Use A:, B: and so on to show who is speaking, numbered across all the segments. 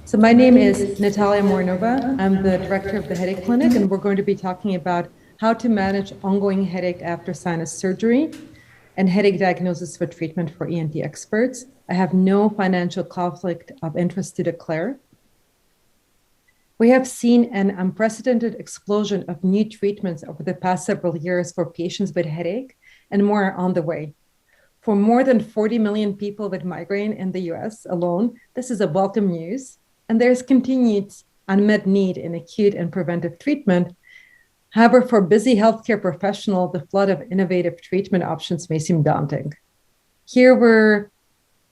A: So my name is Natalia Murinova. I'm the director of the Headache Clinic, and we're going to be talking about how to manage ongoing headache after sinus surgery and headache diagnosis for treatment for ENT experts. I have no financial conflict of interest to declare. We have seen an unprecedented explosion of new treatments over the past several years for patients with headache, and more are on the way. For more than 40 million people with migraine in the US alone, this is a welcome news, and there's continued unmet need in acute and preventive treatment. However, for busy healthcare professionals, the flood of innovative treatment options may seem daunting. Here we're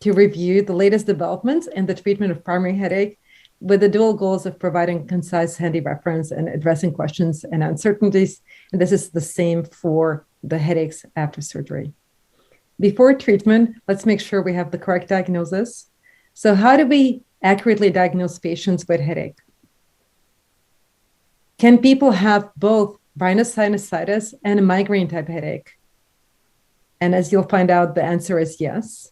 A: to review the latest developments in the treatment of primary headache with the dual goals of providing concise, handy reference and addressing questions and uncertainties. And this is the same for the headaches after surgery. Before treatment, let's make sure we have the correct diagnosis. So how do we accurately diagnose patients with headache? Can people have both rhinosinusitis and a migraine type headache? And as you'll find out, the answer is yes.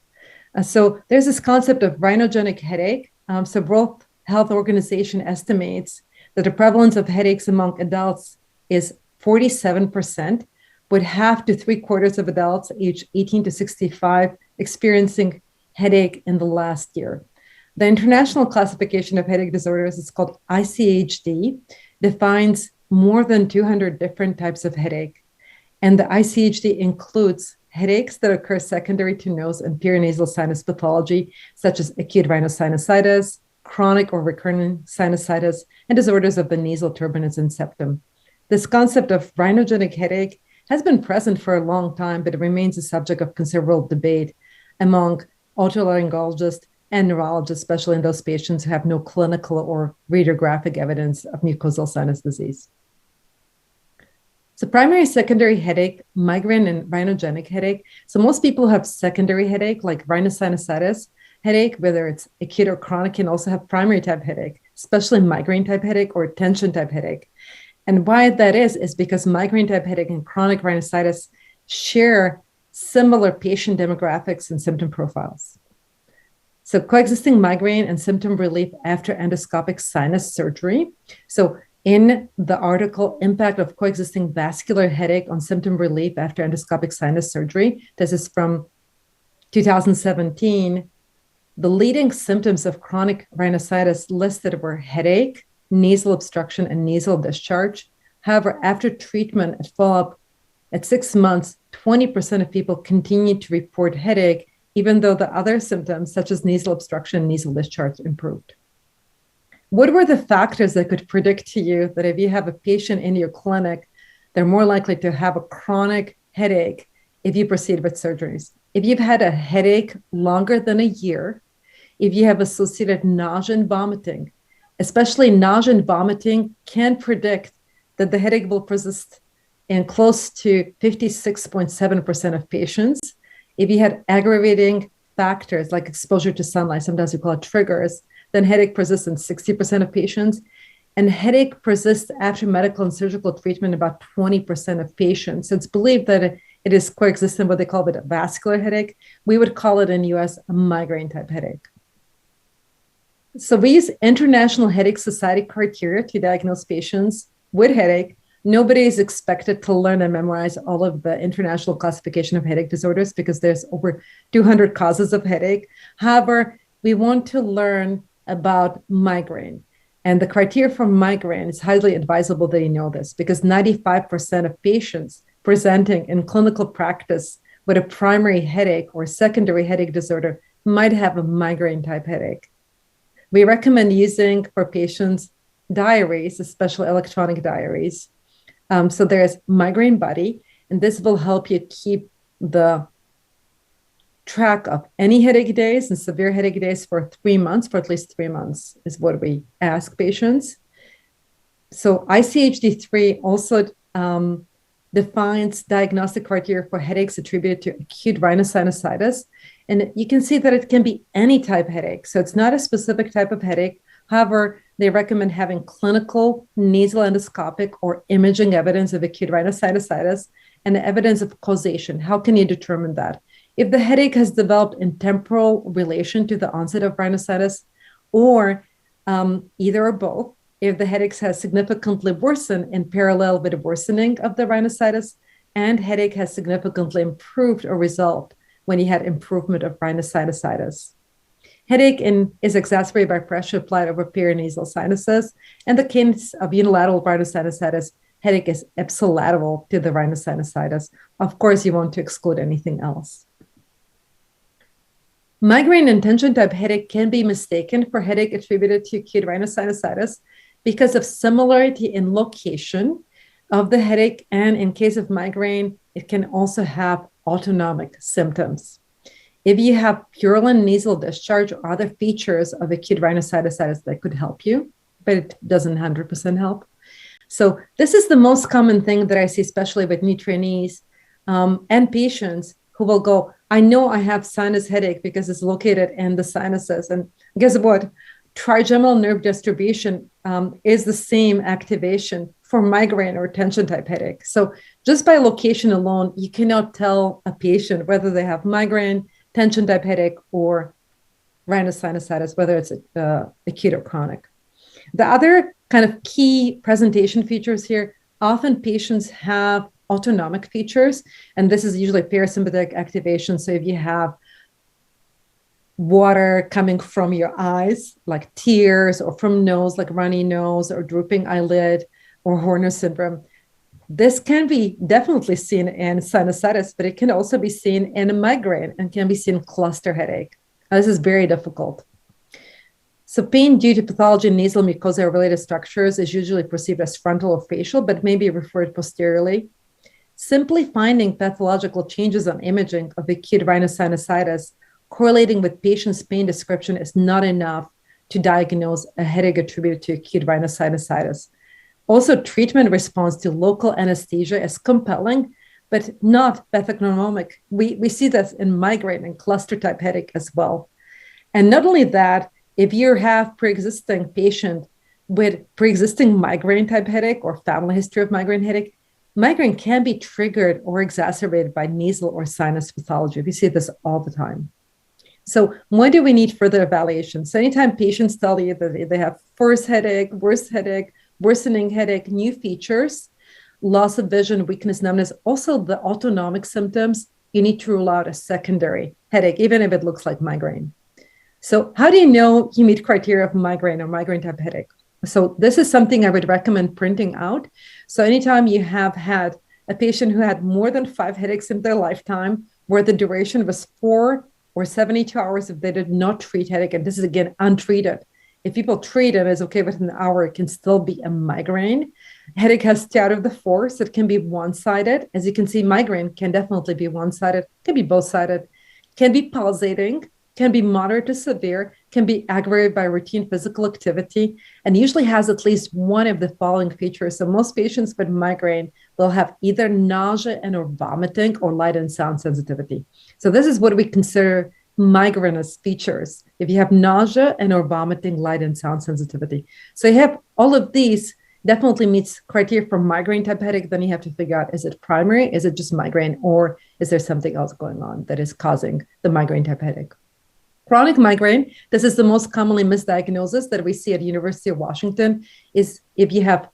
A: So there's this concept of rhinogenic headache. So World Health Organization estimates that the prevalence of headaches among adults is 47%, with half to 3/4 of adults aged 18 to 65 experiencing headache in the last year. The International Classification of Headache Disorders, it's called ICHD, defines more than 200 different types of headache. And the ICHD includes headaches that occur secondary to nose and perinasal sinus pathology, such as acute rhinosinusitis, chronic or recurrent sinusitis, and disorders of the nasal turbinates and septum. This concept of rhinogenic headache has been present for a long time, but it remains a subject of considerable debate among otolaryngologists and neurologists, especially in those patients who have no clinical or radiographic evidence of mucosal sinus disease. So primary, secondary headache, migraine, and rhinogenic headache. So most people have secondary headache, like rhinosinusitis headache, whether it's acute or chronic, can also have primary type headache, especially migraine type headache or tension type headache. And why that is because migraine type headache and chronic rhinosinusitis share similar patient demographics and symptom profiles. So coexisting migraine and symptom relief after endoscopic sinus surgery. So in the article, Impact of Coexisting Vascular Headache on Symptom Relief After Endoscopic Sinus Surgery, this is from 2017, the leading symptoms of chronic rhinosinusitis listed were headache, nasal obstruction, and nasal discharge. However, after treatment and follow-up at 6 months, 20% of people continued to report headache, even though the other symptoms, such as nasal obstruction and nasal discharge, improved. What were the factors that could predict to you that if you have a patient in your clinic, they're more likely to have a chronic headache if you proceed with surgeries? If you've had a headache longer than a year, if you have associated nausea and vomiting, especially nausea and vomiting can predict that the headache will persist in close to 56.7% of patients. If you had aggravating factors like exposure to sunlight, sometimes we call it triggers, then headache persists in 60% of patients. And headache persists after medical and surgical treatment in about 20% of patients. So it's believed that it is coexistent, what they call it a vascular headache. We would call it in the US a migraine type headache. So we use International Headache Society criteria to diagnose patients with headache. Nobody is expected to learn and memorize all of the International Classification of Headache Disorders because there's over 200 causes of headache. However, we want to learn about migraine. And the criteria for migraine is highly advisable that you know this because 95% of patients presenting in clinical practice with a primary headache or secondary headache disorder might have a migraine type headache. We recommend using for patients diaries, especially electronic diaries. So there's Migraine Buddy, and this will help you keep the track of any headache days and severe headache days for 3 months, for at least 3 months is what we ask patients. So ICHD-3 also defines diagnostic criteria for headaches attributed to acute rhinosinusitis. And you can see that it can be any type headache. So it's not a specific type of headache. However, they recommend having clinical nasal endoscopic or imaging evidence of acute rhinosinusitis and evidence of causation. How can you determine that? If the headache has developed in temporal relation to the onset of rhinosinusitis, or either or both. If the headaches has significantly worsened in parallel with the worsening of the rhinosinusitis, and headache has significantly improved or resolved when you had improvement of rhinosinusitis. Headache is exacerbated by pressure applied over paranasal sinuses. In the case of unilateral rhinosinusitis, headache is ipsilateral to the rhinosinusitis. Of course, you want to exclude anything else. Migraine and tension type headache can be mistaken for headache attributed to acute rhinosinusitis because of similarity in location of the headache. And in case of migraine, it can also have autonomic symptoms. If you have purulent nasal discharge or other features of acute rhinosinusitis, that could help you, but it doesn't 100% help. So this is the most common thing that I see, especially with new trainees and patients who will go, I know I have sinus headache because it's located in the sinuses. And guess what? Trigeminal nerve distribution is the same activation for migraine or tension type headache. So just by location alone, you cannot tell a patient whether they have migraine, tension type headache, or rhinosinusitis, whether it's acute or chronic. The other kind of key presentation features here, often patients have autonomic features, and this is usually parasympathetic activation. So if you have water coming from your eyes, like tears, or from nose, like runny nose, or drooping eyelid, or Horner syndrome, this can be definitely seen in sinusitis, but it can also be seen in a migraine and can be seen in cluster headache. This is very difficult. So pain due to pathology in nasal mucosa related structures is usually perceived as frontal or facial, but may be referred posteriorly. Simply finding pathological changes on imaging of acute rhinosinusitis correlating with patient's pain description is not enough to diagnose a headache attributed to acute rhinosinusitis. Also, treatment response to local anesthesia is compelling, but not pathognomonic. We see this in migraine and cluster type headache as well. And not only that, if you have pre-existing patient with pre-existing migraine type headache or family history of migraine headache, migraine can be triggered or exacerbated by nasal or sinus pathology. We see this all the time. So why do we need further evaluation? So anytime patients tell you that they have first headache, worst headache, worsening headache, new features, loss of vision, weakness, numbness, also the autonomic symptoms, you need to rule out a secondary headache, even if it looks like migraine. So how do you know you meet criteria of migraine or migraine type headache? So this is something I would recommend printing out. So anytime you have had a patient who had more than 5 headaches in their lifetime, where the duration was 4 or 72 hours if they did not treat headache, and this is again untreated. If people treat it as okay within an hour, it can still be a migraine. Headache has 2 out of the 4, so it can be one-sided. As you can see, migraine can definitely be one-sided, can be both-sided, can be pulsating, can be moderate to severe, can be aggravated by routine physical activity, and usually has at least one of the following features. So most patients with migraine will have either nausea and or vomiting or light and sound sensitivity. So this is what we consider migrainous features. If you have nausea and or vomiting, light and sound sensitivity. So you have all of these definitely meets criteria for migraine type headache. Then you have to figure out, is it primary? Is it just migraine? Or is there something else going on that is causing the migraine type headache? Chronic migraine, this is the most commonly misdiagnosis that we see at University of Washington, is if you have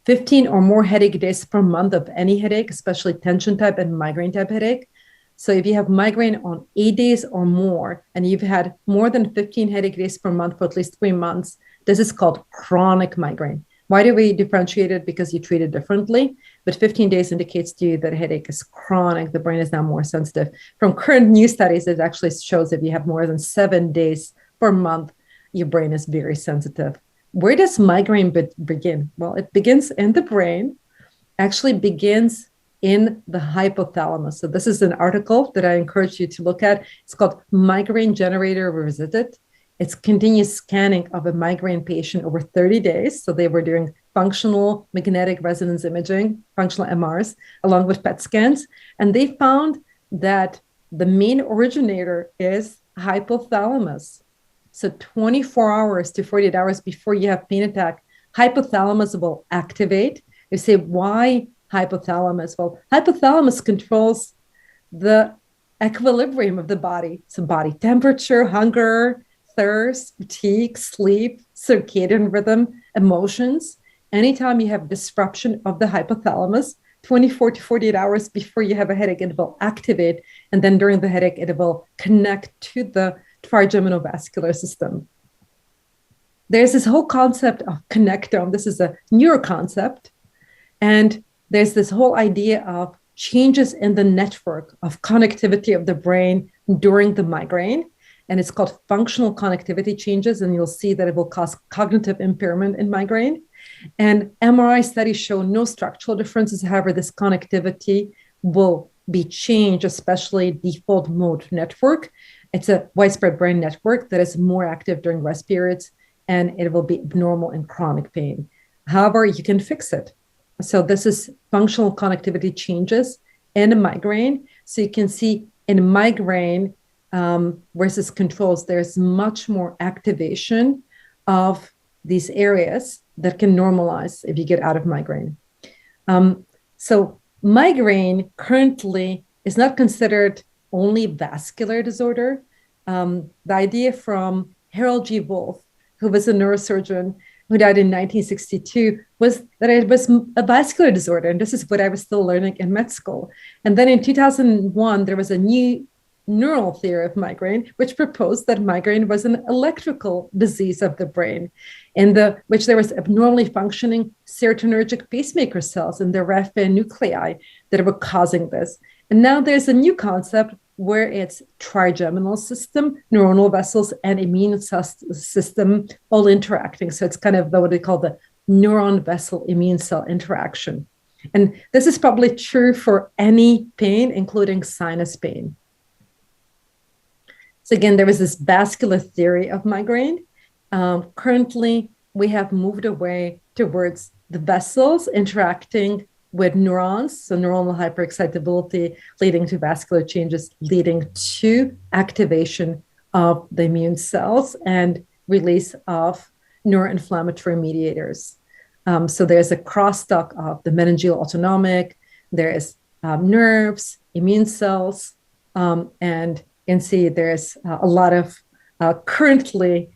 A: 15 or more headache days per month of any headache, especially tension type and migraine type headache. So if you have migraine on 8 days or more, and you've had more than 15 headache days per month for at least 3 months, this is called chronic migraine. Why do we differentiate it? Because you treat it differently, but 15 days indicates to you that headache is chronic. The brain is now more sensitive. From current new studies, it actually shows if you have more than 7 days per month, your brain is very sensitive. Where does migraine begin? Well, it begins in the brain, actually begins in the hypothalamus. So this is an article that I encourage you to look at. It's called Migraine Generator Revisited. It's continuous scanning of a migraine patient over 30 days. So they were doing functional magnetic resonance imaging, functional MRs, along with PET scans. And they found that the main originator is hypothalamus. So 24 hours to 48 hours before you have pain attack, hypothalamus will activate. You say, why hypothalamus? Well, hypothalamus controls the equilibrium of the body. So body temperature, hunger, thirst, fatigue, sleep, circadian rhythm, emotions. Anytime you have disruption of the hypothalamus, 24 to 48 hours before you have a headache, it will activate. And then during the headache, it will connect to the trigeminal vascular system. There's this whole concept of connectome. This is a neuro concept. And there's this whole idea of changes in the network of connectivity of the brain during the migraine. And it's called functional connectivity changes. And you'll see that it will cause cognitive impairment in migraine. And MRI studies show no structural differences. However, this connectivity will be changed, especially default mode network. It's a widespread brain network that is more active during rest periods, and it will be abnormal in chronic pain. However, you can fix it. So this is functional connectivity changes in a migraine. So you can see in migraine versus controls, there's much more activation of these areas that can normalize if you get out of migraine. So migraine currently is not considered only vascular disorder. The idea from Harold G. Wolff, who was a neurosurgeon who died in 1962, was that it was a vascular disorder. And this is what I was still learning in med school. And then in 2001, there was a new neural theory of migraine, which proposed that migraine was an electrical disease of the brain, in which there was abnormally functioning serotonergic pacemaker cells in the RAF-fan nuclei that were causing this. And now there's a new concept where it's trigeminal system, neuronal vessels, and immune system all interacting. So it's kind of what they call the neuron vessel immune cell interaction. And this is probably true for any pain, including sinus pain. So again, there was this vascular theory of migraine. Currently, we have moved away towards the vessels interacting with neurons, so neuronal hyperexcitability leading to vascular changes, leading to activation of the immune cells and release of neuroinflammatory mediators. So there's a crosstalk of the meningeal autonomic, there is nerves, immune cells, and you can see there's a lot of currently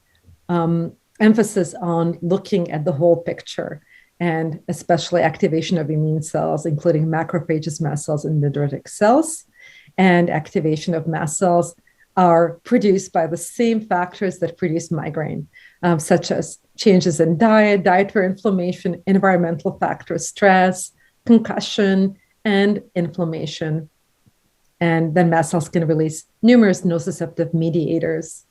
A: emphasis on looking at the whole picture, and especially activation of immune cells, including macrophages, mast cells, and dendritic cells. And activation of mast cells are produced by the same factors that produce migraine, such as changes in diet, dietary inflammation, environmental factors, stress, concussion, and inflammation. And then mast cells can release numerous nociceptive mediators.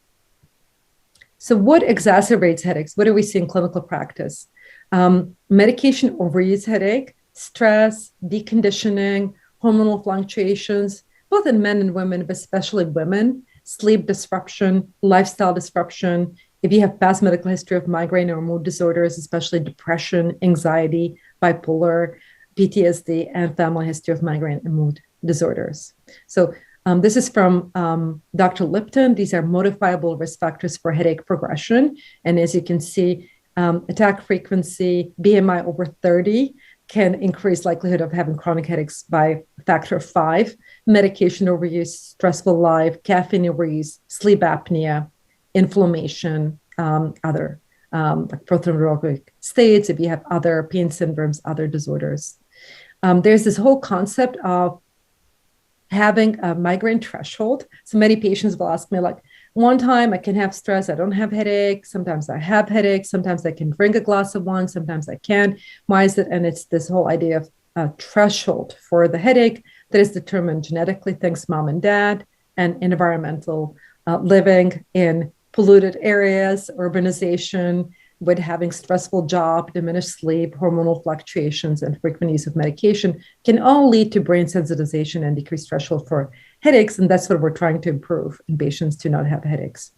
A: So what exacerbates headaches? What do we see in clinical practice? Medication overuse headache, stress, deconditioning, hormonal fluctuations, both in men and women, but especially women, sleep disruption, lifestyle disruption. If you have past medical history of migraine or mood disorders, especially depression, anxiety, bipolar, PTSD, and family history of migraine and mood disorders. So this is from Dr. Lipton. These are modifiable risk factors for headache progression. And as you can see, attack frequency, BMI over 30 can increase likelihood of having chronic headaches by a factor of 5. Medication overuse, stressful life, caffeine overuse, sleep apnea, inflammation, other like prothrombotic states, if you have other pain syndromes, other disorders. There's this whole concept of having a migraine threshold. So many patients will ask me, like, one time I can have stress, I don't have headaches. Sometimes I have headaches. Sometimes I can drink a glass of wine. Sometimes I can't. Why is it? And it's this whole idea of a threshold for the headache that is determined genetically, thanks mom and dad, and environmental living in polluted areas, urbanization, with having stressful job, diminished sleep, hormonal fluctuations, and frequent use of medication can all lead to brain sensitization and decreased threshold for headaches. And that's what we're trying to improve in patients to not have headaches.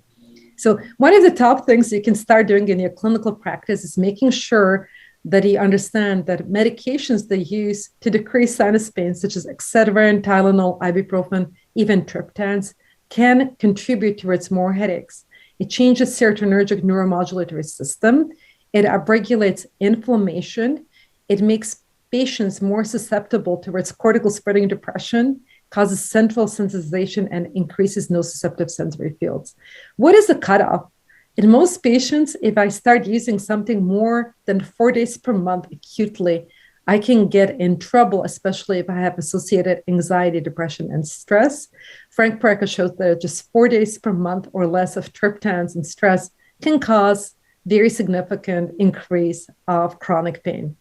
A: So one of the top things you can start doing in your clinical practice is making sure that you understand that medications they use to decrease sinus pain, such as Excedrin, Tylenol, ibuprofen, even triptans, can contribute towards more headaches. It changes serotonergic neuromodulatory system. It upregulates inflammation. It makes patients more susceptible towards cortical spreading depression, causes central sensitization, and increases nociceptive sensory fields. What is the cutoff? In most patients, if I start using something more than 4 days per month acutely, I can get in trouble, especially if I have associated anxiety, depression, and stress. Frank Parker shows that just 4 days per month or less of triptans and stress can cause very significant increase of chronic pain.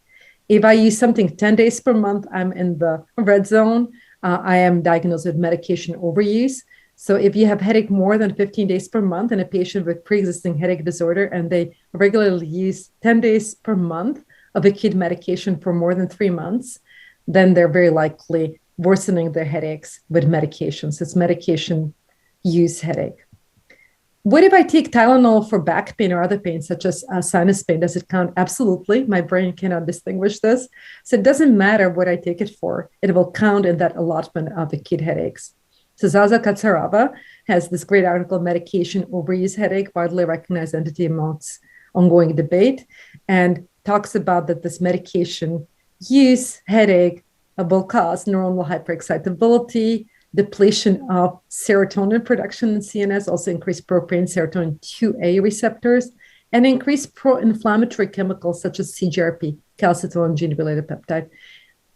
A: If I use something 10 days per month, I'm in the red zone. I am diagnosed with medication overuse. So if you have headache more than 15 days per month in a patient with pre-existing headache disorder and they regularly use 10 days per month of acute medication for more than 3 months, then they're very likely worsening their headaches with medications. It's medication use headache. What if I take Tylenol for back pain or other pain, such as sinus pain? Does it count? Absolutely. My brain cannot distinguish this. So it doesn't matter what I take it for. It will count in that allotment of acute headaches. So Zaza Katsarava has this great article, Medication Overuse Headache, widely recognized entity amongst ongoing debate, and talks about that this medication use headache will cause neuronal hyperexcitability, depletion of serotonin production in CNS, also increased propane serotonin 2A receptors, and increased pro-inflammatory chemicals such as CGRP, calcitonin gene-related peptide.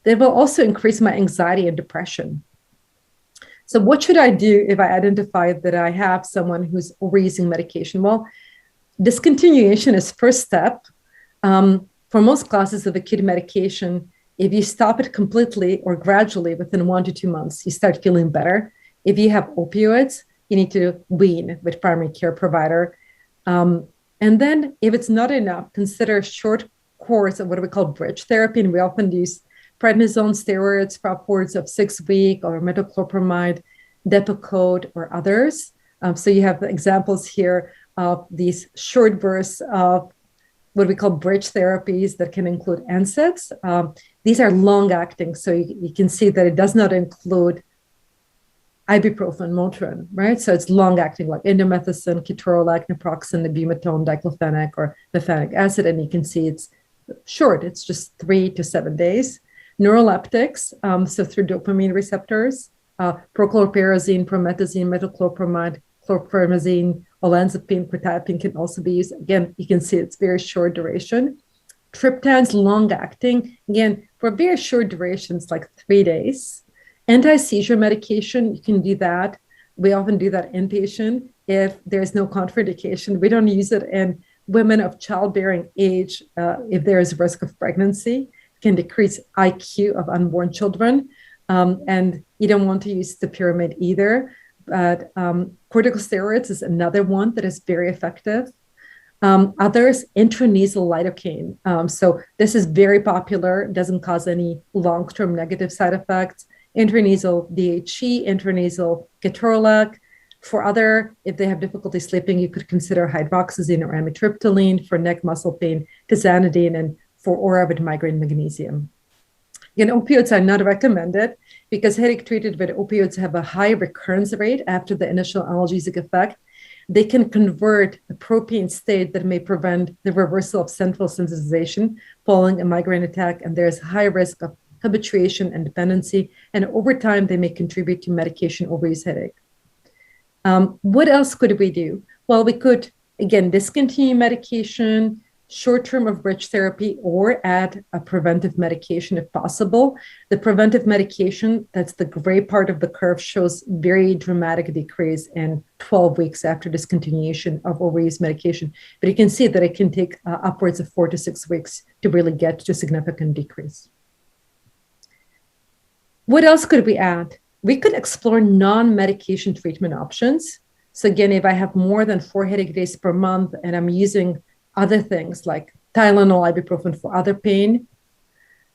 A: They will also increase my anxiety and depression. So what should I do if I identify that I have someone who's overusing medication? Well, discontinuation is first step. For most classes of acute medication, if you stop it completely or gradually within 1 to 2 months, you start feeling better. If you have opioids, you need to wean with primary care provider. And then if it's not enough, consider a short course of what we call bridge therapy. And we often use prednisone steroids for upwards of 6 weeks, or metoclopramide, Depakote, or others. So you have the examples here of these short bursts of what we call bridge therapies that can include NSAIDs. These are long-acting, so you can see that it does not include ibuprofen, Motrin, right? So it's long-acting, like indomethacin, ketorolac, naproxen, bumetone, diclofenac, or mefenic acid, and you can see it's short. It's just 3 to 7 days. Neuroleptics, so through dopamine receptors, prochlorperazine, promethazine, metoclopramide, chlorpromazine, olanzapine, quetiapine can also be used. Again, you can see it's very short duration. Triptans, long-acting, again, for very short durations, like 3 days. Anti-seizure medication, you can do that. We often do that inpatient if there's no contraindication. We don't use it in women of childbearing age if there is risk of pregnancy. It can decrease IQ of unborn children. And you don't want to use the pyramid either. But corticosteroids is another one that is very effective. Others, intranasal lidocaine. So this is very popular, doesn't cause any long-term negative side effects. Intranasal DHE, intranasal ketorolac. For other, if they have difficulty sleeping, you could consider hydroxyzine or amitriptyline. For neck muscle pain, tizanidine, and for aura with migraine, magnesium. Again, opioids are not recommended because headache treated with opioids have a high recurrence rate after the initial analgesic effect. They can convert a propane state that may prevent the reversal of central sensitization following a migraine attack, and there's high risk of habituation and dependency, and over time, they may contribute to medication overuse headache. What else could we do? Well, we could, again, discontinue medication, short-term of bridge therapy, or add a preventive medication if possible. The preventive medication, that's the gray part of the curve, shows very dramatic decrease in 12 weeks after discontinuation of overuse medication. But you can see that it can take upwards of 4 to 6 weeks to really get to significant decrease. What else could we add? We could explore non-medication treatment options. So again, if I have more than 4 headache days per month and I'm using other things like Tylenol, ibuprofen for other pain,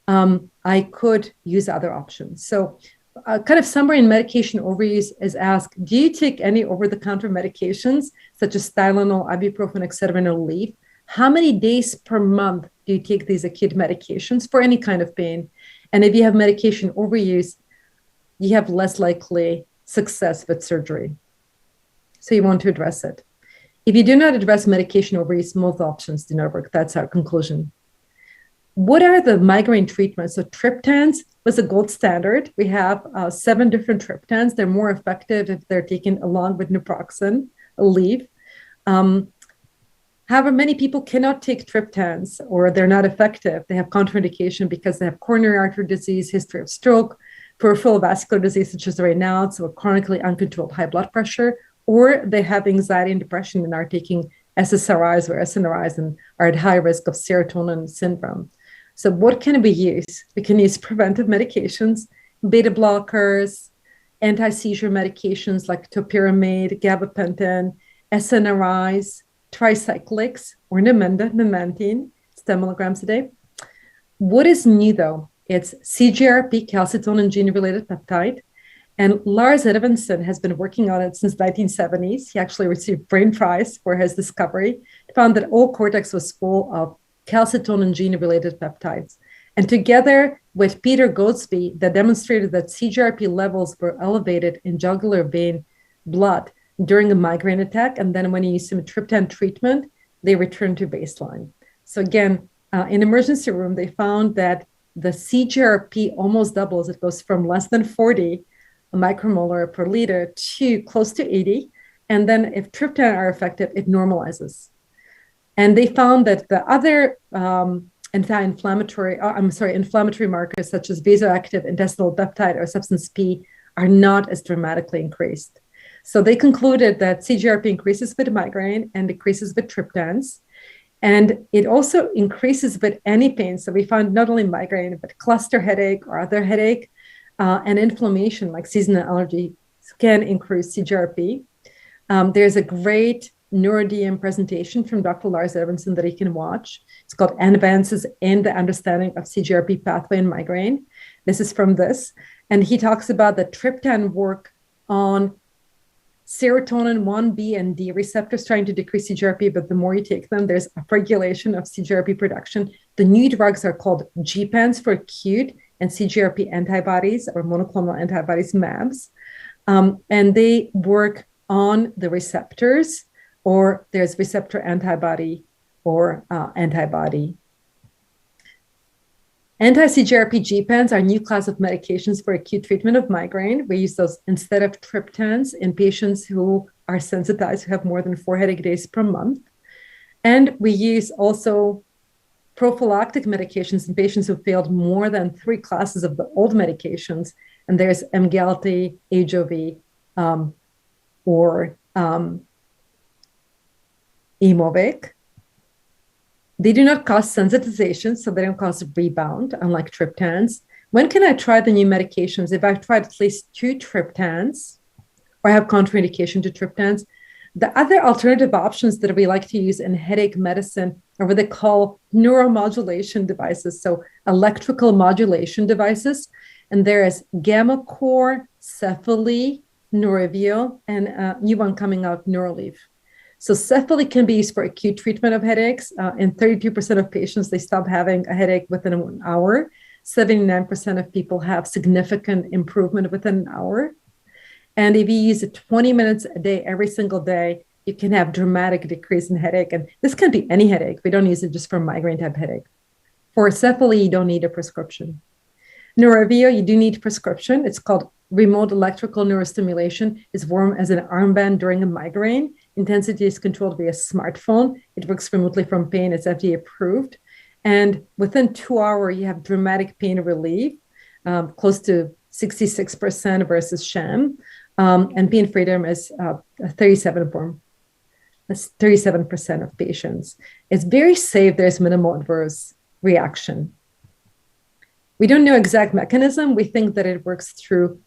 A: I could use other options. So kind of summary in medication overuse is ask, do you take any over-the-counter medications such as Tylenol, ibuprofen, etc. or leave? How many days per month do you take these acute medications for any kind of pain? And if you have medication overuse, you have less likely success with surgery. So you want to address it. If you do not address medication overuse, most options do not work. That's our conclusion. What are the migraine treatments? So triptans was a gold standard. We have 7 different triptans. They're more effective if they're taken along with naproxen, Aleve. However, many people cannot take triptans or they're not effective. They have contraindication because they have coronary artery disease, history of stroke, peripheral vascular disease, such as Raynaud's, so chronically uncontrolled high blood pressure, or they have anxiety and depression and are taking SSRIs or SNRIs and are at high risk of serotonin syndrome. So what can we use? We can use preventive medications, beta blockers, anti-seizure medications like topiramate, gabapentin, SNRIs, tricyclics, or Namenda, memantine, it's 10 milligrams a day. What is new though? It's CGRP, calcitonin gene-related peptide. And Lars Edvinson has been working on it since the 1970s. He actually received Brain Prize for his discovery. He found that all cortex was full of calcitonin gene-related peptides. And together with Peter Goadsby, that demonstrated that CGRP levels were elevated in jugular vein blood during a migraine attack. And then when you use triptan treatment, they returned to baseline. So again, in emergency room, they found that the CGRP almost doubles. It goes from less than 40 micromolar per liter to close to 80. And then if triptan are effective, it normalizes. And they found that the other inflammatory markers such as vasoactive intestinal peptide or substance P are not as dramatically increased. So they concluded that CGRP increases with migraine and decreases with triptans. And it also increases with any pain. So we found not only migraine, but cluster headache or other headache and inflammation like seasonal allergy can increase CGRP. There's a great NeuroDM presentation from Dr. Lars Edvinson that you can watch. It's called Advances in the Understanding of CGRP Pathway in Migraine. This is from this. And he talks about the triptan work on serotonin 1B and D receptors trying to decrease CGRP, but the more you take them, there's upregulation of CGRP production. The new drugs are called GPANs for acute and CGRP antibodies or monoclonal antibodies, MABs. And they work on the receptors, or there's receptor antibody or antibody. Anti-CGRP GPANs are a new class of medications for acute treatment of migraine. We use those instead of triptans in patients who are sensitized, who have more than 4 headache days per month. And we use also prophylactic medications in patients who failed more than 3 classes of the old medications. And there's Emgality, Ajovy, or Emovic. They do not cause sensitization, so they don't cause a rebound, unlike triptans. When can I try the new medications? If I've tried at least 2 triptans or have contraindication to triptans. The other alternative options that we like to use in headache medicine are what they call neuromodulation devices, so electrical modulation devices. And there is GammaCore, Cephally, Norivio, and a new one coming out, Neurolief. So Cephally can be used for acute treatment of headaches. In 32% of patients, they stop having a headache within 1 hour. 79% of people have significant improvement within an hour. And if you use it 20 minutes a day, every single day, you can have dramatic decrease in headache. And this can be any headache. We don't use it just for migraine type headache. For Cephally, you don't need a prescription. Neurivio, you do need prescription. It's called remote electrical neurostimulation. It's worn as an armband during a migraine. Intensity is controlled via smartphone. It works remotely from pain. It's FDA approved. And within 2 hours, you have dramatic pain relief, close to 66% versus sham. And pain freedom is 37% of patients. It's very safe. There's minimal adverse reaction. We don't know exact mechanism. We think that it works through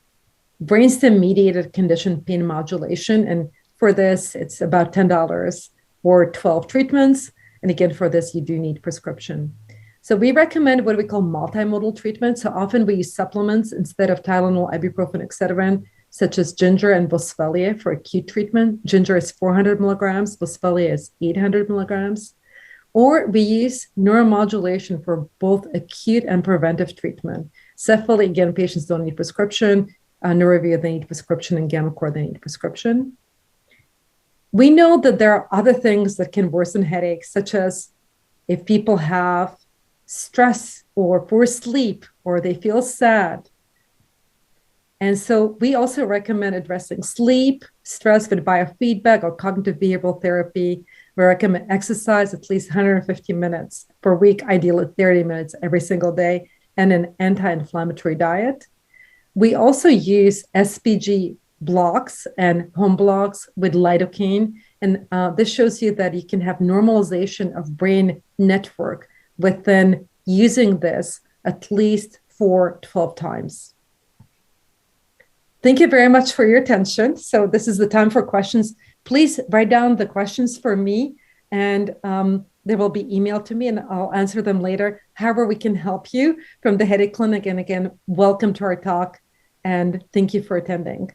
A: brainstem-mediated conditioned pain modulation. And for this, it's about $10 for 12 treatments. And again, for this, you do need prescription. So we recommend what we call multimodal treatment. So often we use supplements instead of Tylenol, ibuprofen, Excedrin, such as ginger and boswellia for acute treatment. Ginger is 400 milligrams, boswellia is 800 milligrams. Or we use neuromodulation for both acute and preventive treatment. Cephally, again, patients don't need prescription. Neurivio, they need prescription, and GammaCore, they need prescription. We know that there are other things that can worsen headaches, such as if people have stress or poor sleep, or they feel sad. And so we also recommend addressing sleep, stress with biofeedback or cognitive behavioral therapy, We recommend exercise at least 150 minutes per week, ideally 30 minutes every single day, and an anti-inflammatory diet. We also use SPG blocks and home blocks with lidocaine. And this shows you that you can have normalization of brain network within using this at least for 12 times. Thank you very much for your attention. So this is the time for questions. Please write down the questions for me, and they will be emailed to me and I'll answer them later. However, we can help you from the Headache Clinic. And again, welcome to our talk and thank you for attending.